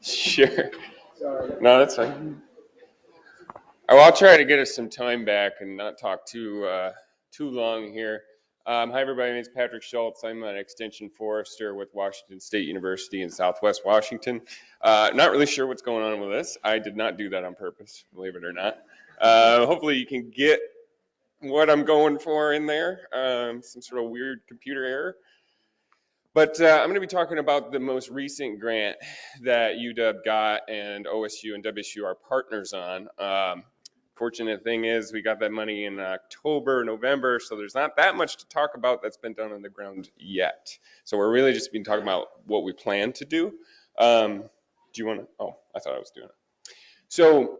Sure. No, that's fine. Oh, I'll try to get us some time back and not talk too long here. Hi, everybody. My name is Patrick Schultz. I'm an extension forester with Washington State University in Southwest Washington. Not really sure what's going on with this. I did not do that on purpose, believe it or not. Hopefully, you can get what I'm going for in there. Some sort of weird computer error. But I'm going to be talking about the most recent grant that UW got and OSU and WSU are partners on. Fortunate thing is we got that money in October, November, so there's not that much to talk about that's been done on the ground yet. So we're really just been talking about what we plan to do. Do you want to? Oh, I thought I was doing it. So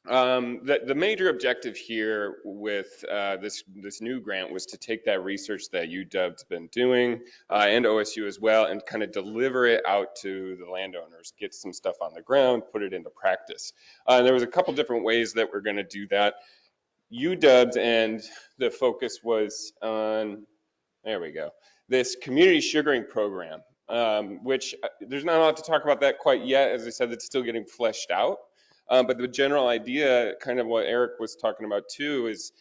the major objective here with this new grant was to take that research that UW's been doing and OSU as well, and kind of deliver it out to the landowners, get some stuff on the ground, put it into practice. There was a couple different ways that we're going to do that. UW's and the focus was on, there we go, this community sugaring program, which there's not a lot to talk about that quite yet. As I said, it's still getting fleshed out. But the general idea, kind of what Eric was talking about too, is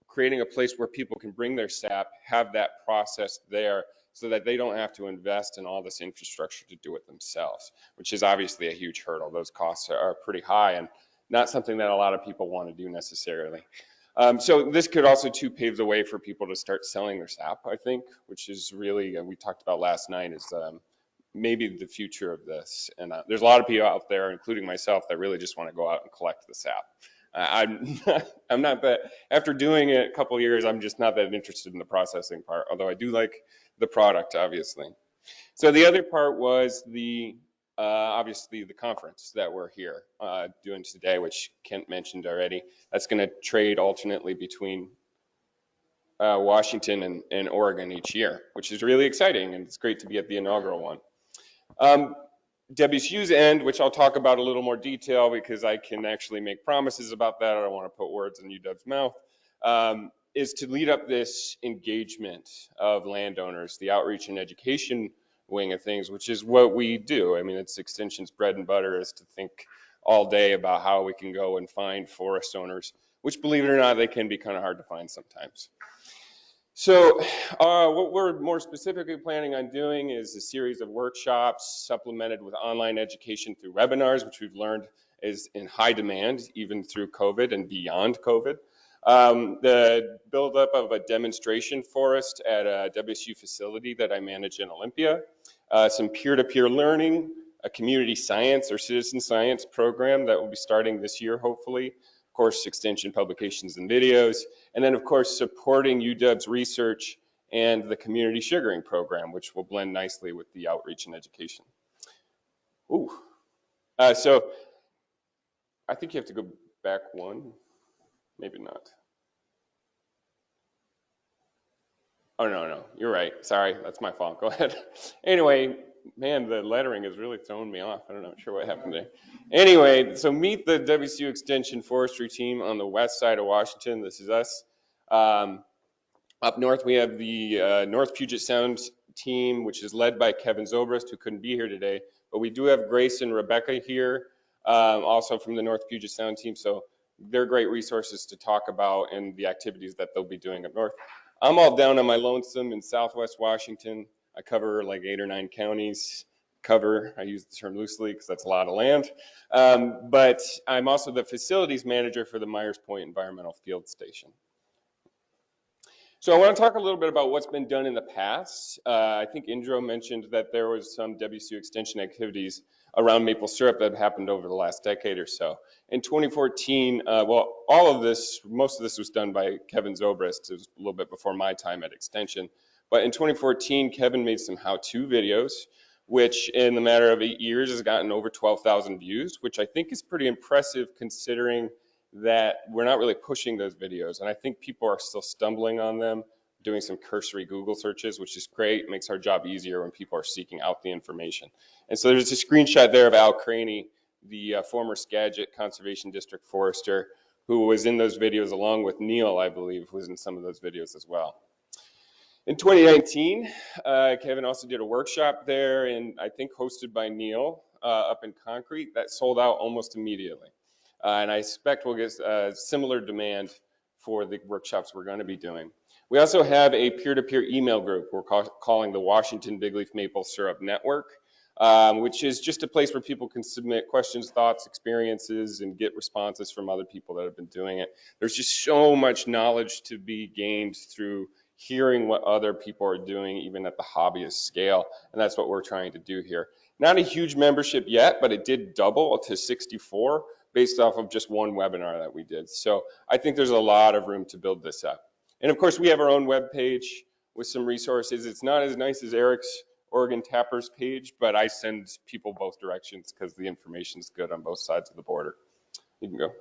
creating a place where people can bring their sap, have that process there, so that they don't have to invest in all this infrastructure to do it themselves, which is obviously a huge hurdle. Those costs are pretty high and not something that a lot of people want to do necessarily. So this could also too pave the way for people to start selling their sap, I think, which is really, we talked about last night, is maybe the future of this. And there's a lot of people out there, including myself, that really just want to go out and collect the sap. I'm not that, after doing it a couple of years, I'm just not that interested in the processing part, although I do like the product, obviously. So the other part was obviously the conference that we're here doing today, which Kent mentioned already. That's going to trade alternately between Washington and Oregon each year, which is really exciting, and it's great to be at the inaugural one. WSU's end, which I'll talk about a little more detail because I can actually make promises about that. I don't want to put words in UW's mouth, is to lead up this engagement of landowners, the outreach and education wing of things, which is what we do. I mean, it's Extension's bread and butter is to think all day about how we can go and find forest owners, which, believe it or not, they can be kind of hard to find sometimes. So what we're more specifically planning on doing is a series of workshops supplemented with online education through webinars, which we've learned is in high demand, even through COVID and beyond COVID. The buildup of a demonstration forest at a WSU facility that I manage in Olympia, some peer-to-peer learning, a community science or citizen science program that will be starting this year, hopefully. Of course, extension publications and videos, and then of course supporting UW's research and the community sugaring program, which will blend nicely with the outreach and education. Ooh. So I think you have to go back one, maybe not. Oh, no, you're right. Sorry, that's my fault. Go ahead. Anyway, man, the lettering has really thrown me off. I don't know, sure what happened there. Anyway, so meet the WSU Extension Forestry team on the west side of Washington. This is us. Up north, we have the North Puget Sound team, which is led by Kevin Zobrist, who couldn't be here today. But we do have Grace and Rebecca here, also from the North Puget Sound team. So they're great resources to talk about and the activities that they'll be doing up north. I'm all down on my lonesome in Southwest Washington. I cover like 8 or 9 counties. I use the term loosely because that's a lot of land. But I'm also the facilities manager for the Myers Point Environmental Field Station. So I want to talk a little bit about what's been done in the past. I think Indro mentioned that there was some WSU extension activities around maple syrup that happened over the last decade or so. In 2014, well, most of this was done by Kevin Zobrist. It was a little bit before my time at Extension. But in 2014, Kevin made some how-to videos, which in the matter of 8 years has gotten over 12,000 views, which I think is pretty impressive considering that we're not really pushing those videos. And I think people are still stumbling on them, doing some cursory Google searches, which is great. It makes our job easier when people are seeking out the information. And so there's a screenshot there of Al Craney, the former Skagit Conservation District forester, who was in those videos along with Neil, I believe, who was in some of those videos as well. In 2019, Kevin also did a workshop there, and I think hosted by Neil up in Concrete that sold out almost immediately. And I expect we'll get similar demand for the workshops we're going to be doing. We also have a peer-to-peer email group we're calling the Washington Big Leaf Maple Syrup Network, which is just a place where people can submit questions, thoughts, experiences, and get responses from other people that have been doing it. There's just so much knowledge to be gained through hearing what other people are doing, even at the hobbyist scale, and that's what we're trying to do here. Not a huge membership yet, but it did double to 64 based off of just one webinar that we did. So I think there's a lot of room to build this up. And of course, we have our own web page with some resources. It's not as nice as Eric's Oregon Tappers page, but I send people both directions because the information is good on both sides of the border. You can go.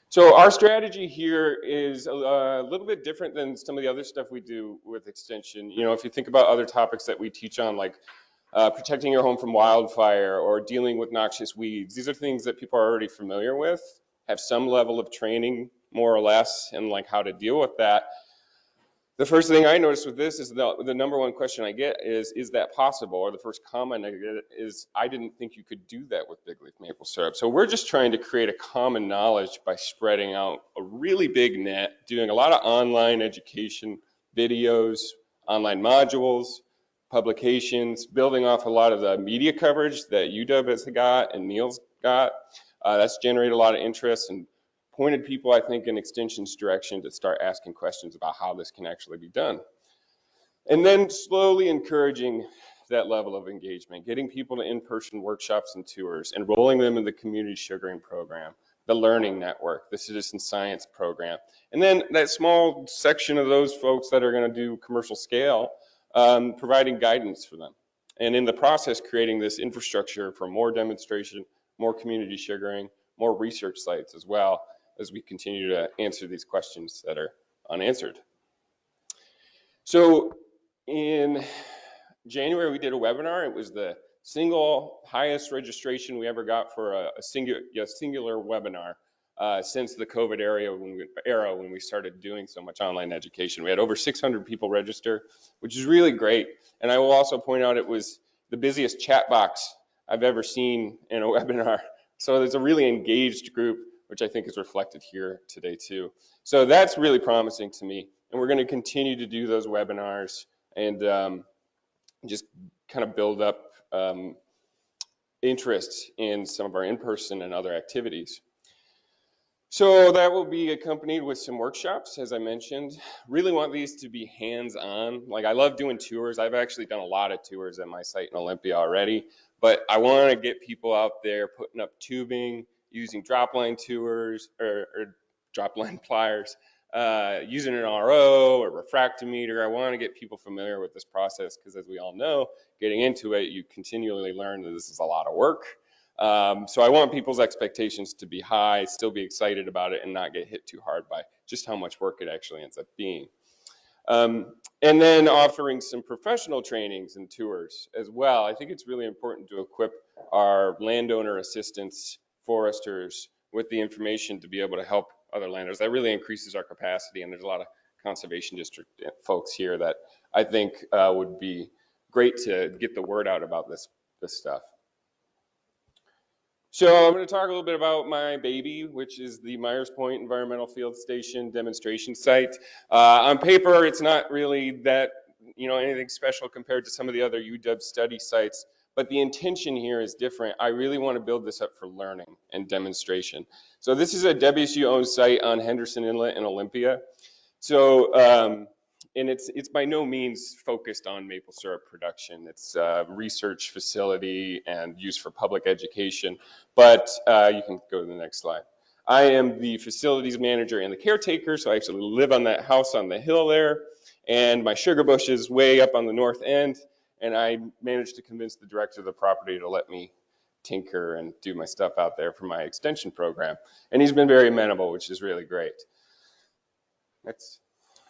So our strategy here is a little bit different than some of the other stuff we do with Extension. You know, if you think about other topics that we teach on, like protecting your home from wildfire or dealing with noxious weeds, these are things that people are already familiar with, have some level of training, more or less, in like how to deal with that. The first thing I noticed with this is the number one question I get is that possible? Or the first comment I get is, I didn't think you could do that with big leaf maple syrup. So we're just trying to create a common knowledge by spreading out a really big net, doing a lot of online education, videos, online modules, publications, building off a lot of the media coverage that UW has got and Neil's got. That's generated a lot of interest and pointed people, I think, in Extension's direction to start asking questions about how this can actually be done. And then slowly encouraging that level of engagement, getting people to in-person workshops and tours, enrolling them in the community sugaring program, the learning network, the citizen science program. And then that small section of those folks that are going to do commercial scale, providing guidance for them. And in the process, creating this infrastructure for more demonstration, more community sugaring, more research sites as well, as we continue to answer these questions that are unanswered. So in January, we did a webinar. It was the single highest registration we ever got for a singular webinar since the COVID era when we started doing so much online education. We had over 600 people register, which is really great. And I will also point out it was the busiest chat box I've ever seen in a webinar. So there's a really engaged group, which I think is reflected here today too. So that's really promising to me. And we're going to continue to do those webinars and just kind of build up interest in some of our in-person and other activities. So that will be accompanied with some workshops, as I mentioned. Really want these to be hands-on. Like, I love doing tours. I've actually done a lot of tours at my site in Olympia already, but I want to get people out there putting up tubing, using dropline tours or dropline pliers, using an RO or refractometer. I want to get people familiar with this process because, as we all know, getting into it, you continually learn that this is a lot of work. So I want people's expectations to be high, still be excited about it, and not get hit too hard by just how much work it actually ends up being. And then offering some professional trainings and tours as well. I think it's really important to equip our landowner assistants, foresters, with the information to be able to help other landowners. That really increases our capacity, and there's a lot of conservation district folks here that I think would be great to get the word out about this stuff. So I'm going to talk a little bit about my baby, which is the Myers Point Environmental Field Station demonstration site. On paper, it's not really that, anything special compared to some of the other UW study sites, but the intention here is different. I really want to build this up for learning and demonstration. So this is a WSU-owned site on Henderson Inlet in Olympia. So, and it's by no means focused on maple syrup production. It's a research facility and used for public education, but you can go to the next slide. I am the facilities manager and the caretaker, so I actually live on that house on the hill there, and my sugar bush is way up on the north end, and I managed to convince the director of the property to let me tinker and do my stuff out there for my extension program, and he's been very amenable, which is really great.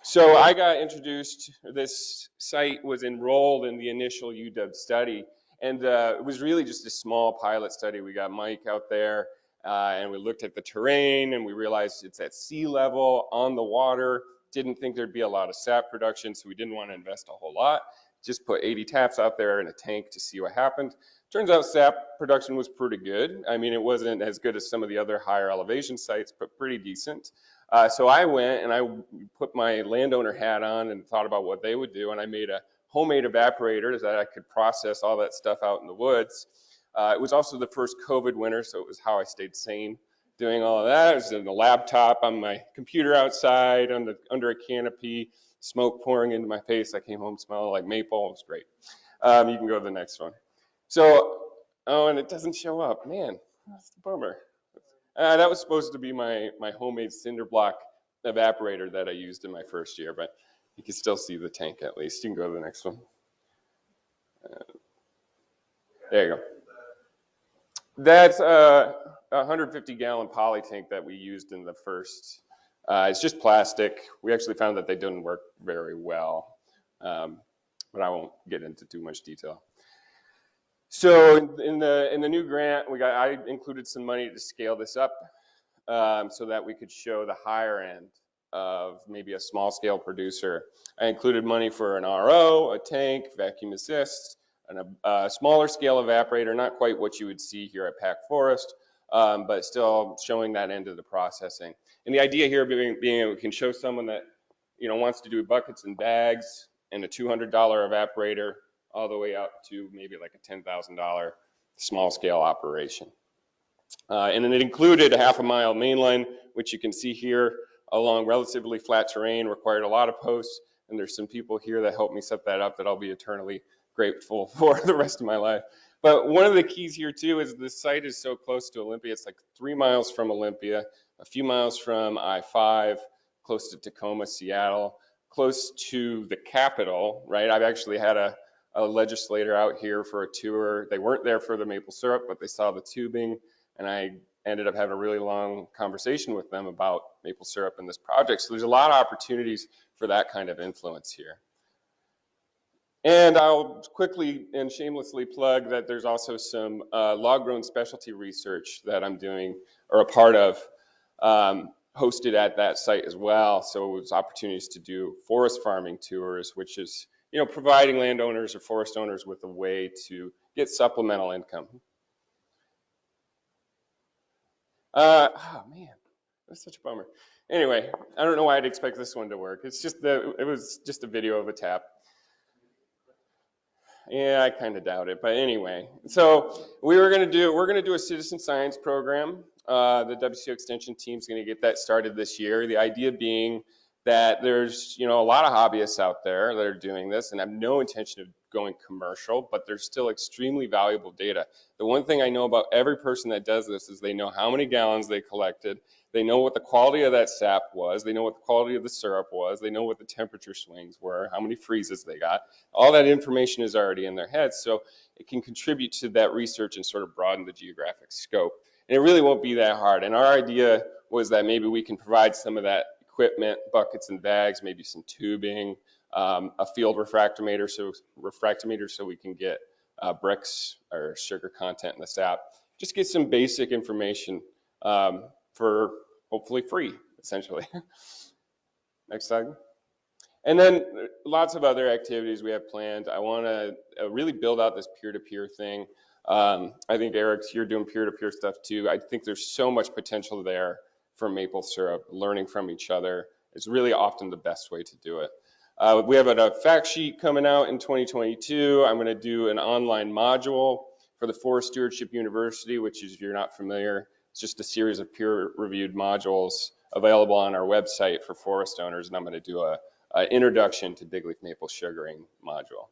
So I got introduced, this site was enrolled in the initial UW study, and it was really just a small pilot study. We got Mike out there, and we looked at the terrain, and we realized it's at sea level, on the water, didn't think there'd be a lot of sap production, so we didn't want to invest a whole lot. Just put 80 taps out there in a tank to see what happened. Turns out sap production was pretty good. I mean, it wasn't as good as some of the other higher elevation sites, but pretty decent. So I went and I put my landowner hat on and thought about what they would do, and I made a homemade evaporator so that I could process all that stuff out in the woods. It was also the first COVID winter, so it was how I stayed sane doing all of that. I was in the laptop on my computer outside under a canopy, smoke pouring into my face. I came home smelling like maple. It was great. You can go to the next one. So, oh, and it doesn't show up. Man, that's the bummer. That was supposed to be my homemade Cinderblock evaporator that I used in my first year, but you can still see the tank at least. You can go to the next one. There you go. That's a 150-gallon poly tank that we used in the first. It's just plastic. We actually found that they didn't work very well, but I won't get into too much detail. So in the new grant, I included some money to scale this up so that we could show the higher end of maybe a small scale producer. I included money for an RO, a tank, vacuum assist, and a smaller scale evaporator, not quite what you would see here at Pack Forest, but still showing that end of the processing. And the idea here being we can show someone that wants to do buckets and bags and a $200 evaporator all the way up to maybe like a $10,000 small scale operation. And then it included a half-a-mile mainline, which you can see here along relatively flat terrain, required a lot of posts, and there's some people here that helped me set that up that I'll be eternally grateful for the rest of my life. But one of the keys here too is the site is so close to Olympia. It's like 3 miles from Olympia, a few miles from I-5, close to Tacoma, Seattle, close to the capital, right? I've actually had a legislator out here for a tour. They weren't there for the maple syrup, but they saw the tubing, and I ended up having a really long conversation with them about maple syrup and this project. So there's a lot of opportunities for that kind of influence here. And I'll quickly and shamelessly plug that there's also some log-grown specialty research that I'm doing, or a part of, hosted at that site as well. So it was opportunities to do forest farming tours, which is providing landowners or forest owners with a way to get supplemental income. Oh man, that's such a bummer. Anyway, I don't know why I'd expect this one to work. It's just it was just a video of a tap. Yeah, I kind of doubt it, but anyway. So we're gonna do a citizen science program. The WCO Extension team's gonna get that started this year. The idea being that there's a lot of hobbyists out there that are doing this and have no intention of going commercial, but there's still extremely valuable data. The one thing I know about every person that does this is they know how many gallons they collected, they know what the quality of that sap was, they know what the quality of the syrup was, they know what the temperature swings were, how many freezes they got. All that information is already in their heads, so it can contribute to that research and sort of broaden the geographic scope. And it really won't be that hard. And our idea was that maybe we can provide some of that equipment, buckets and bags, maybe some tubing, a field refractometer so we can get bricks or sugar content in the sap. Just get some basic information for hopefully free, essentially. Next slide. And then lots of other activities we have planned. I want to really build out this peer-to-peer thing. I think Eric, you're doing peer-to-peer stuff too. I think there's so much potential there for maple syrup, learning from each other. It's really often the best way to do it. We have a fact sheet coming out in 2022. I'm going to do an online module for the Forest Stewardship University, which is, if you're not familiar, it's just a series of peer-reviewed modules available on our website for forest owners, and I'm going to do an introduction to big leaf maple sugaring module.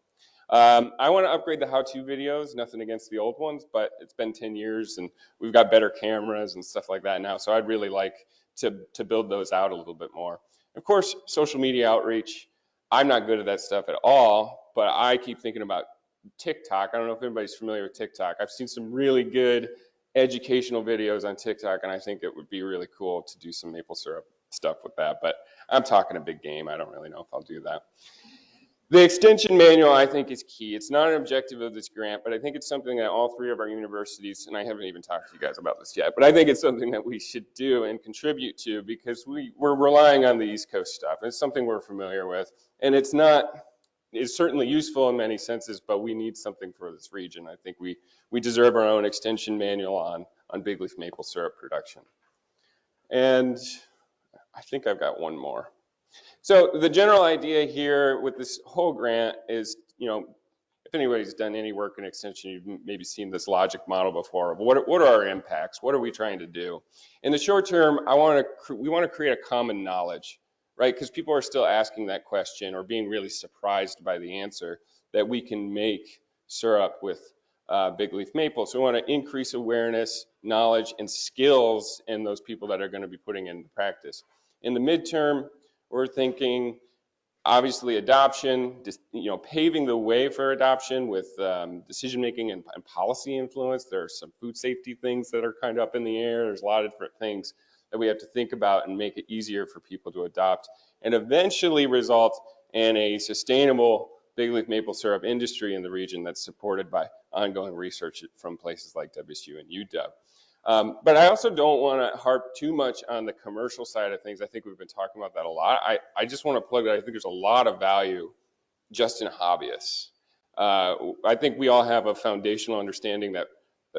I want to upgrade the how-to videos, nothing against the old ones, but it's been 10 years and we've got better cameras and stuff like that now, so I'd really like to build those out a little bit more. Of course, social media outreach, I'm not good at that stuff at all, but I keep thinking about TikTok. I don't know if anybody's familiar with TikTok. I've seen some really good educational videos on TikTok, and I think it would be really cool to do some maple syrup stuff with that, but I'm talking a big game. I don't really know if I'll do that. The extension manual, I think, is key. It's not an objective of this grant, but I think it's something that all three of our universities, and I haven't even talked to you guys about this yet, but I think it's something that we should do and contribute to, because we're relying on the East Coast stuff. It's something we're familiar with, and it's certainly useful in many senses, but we need something for this region. I think we deserve our own extension manual on big leaf maple syrup production. And I think I've got one more. So the general idea here with this whole grant is, if anybody's done any work in extension, you've maybe seen this logic model before. What are our impacts? What are we trying to do? In the short term, we want to create a common knowledge, right? Because people are still asking that question or being really surprised by the answer that we can make syrup with big leaf maple. So we want to increase awareness, knowledge, and skills in those people that are going to be putting into practice. In the midterm, we're thinking, obviously, adoption, paving the way for adoption with decision-making and policy influence. There are some food safety things that are kind of up in the air. There's a lot of different things that we have to think about and make it easier for people to adopt, and eventually result in a sustainable big leaf maple syrup industry in the region that's supported by ongoing research from places like WSU and UW. But I also don't want to harp too much on the commercial side of things. I think we've been talking about that a lot. I just want to plug that I think there's a lot of value just in hobbyists. I think we all have a foundational understanding that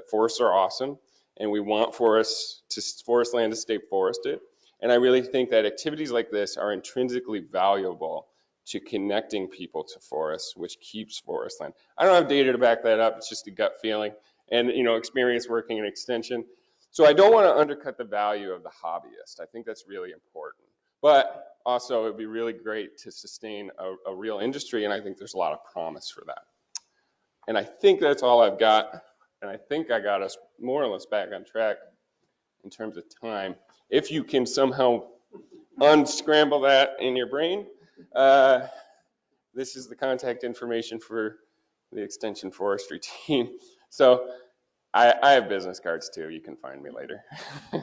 forests are awesome, and we want forest land to stay forested. And I really think that activities like this are intrinsically valuable to connecting people to forests, which keeps forest land. I don't have data to back that up. It's just a gut feeling and experience working in extension. So I don't want to undercut the value of the hobbyist. I think that's really important. But also, it would be really great to sustain a real industry, and I think there's a lot of promise for that. And I think that's all I've got, and I think I got us more or less back on track in terms of time. If you can somehow unscramble that in your brain, this is the contact information for the Extension Forestry team. So I have business cards too. You can find me later. All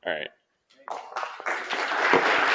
right.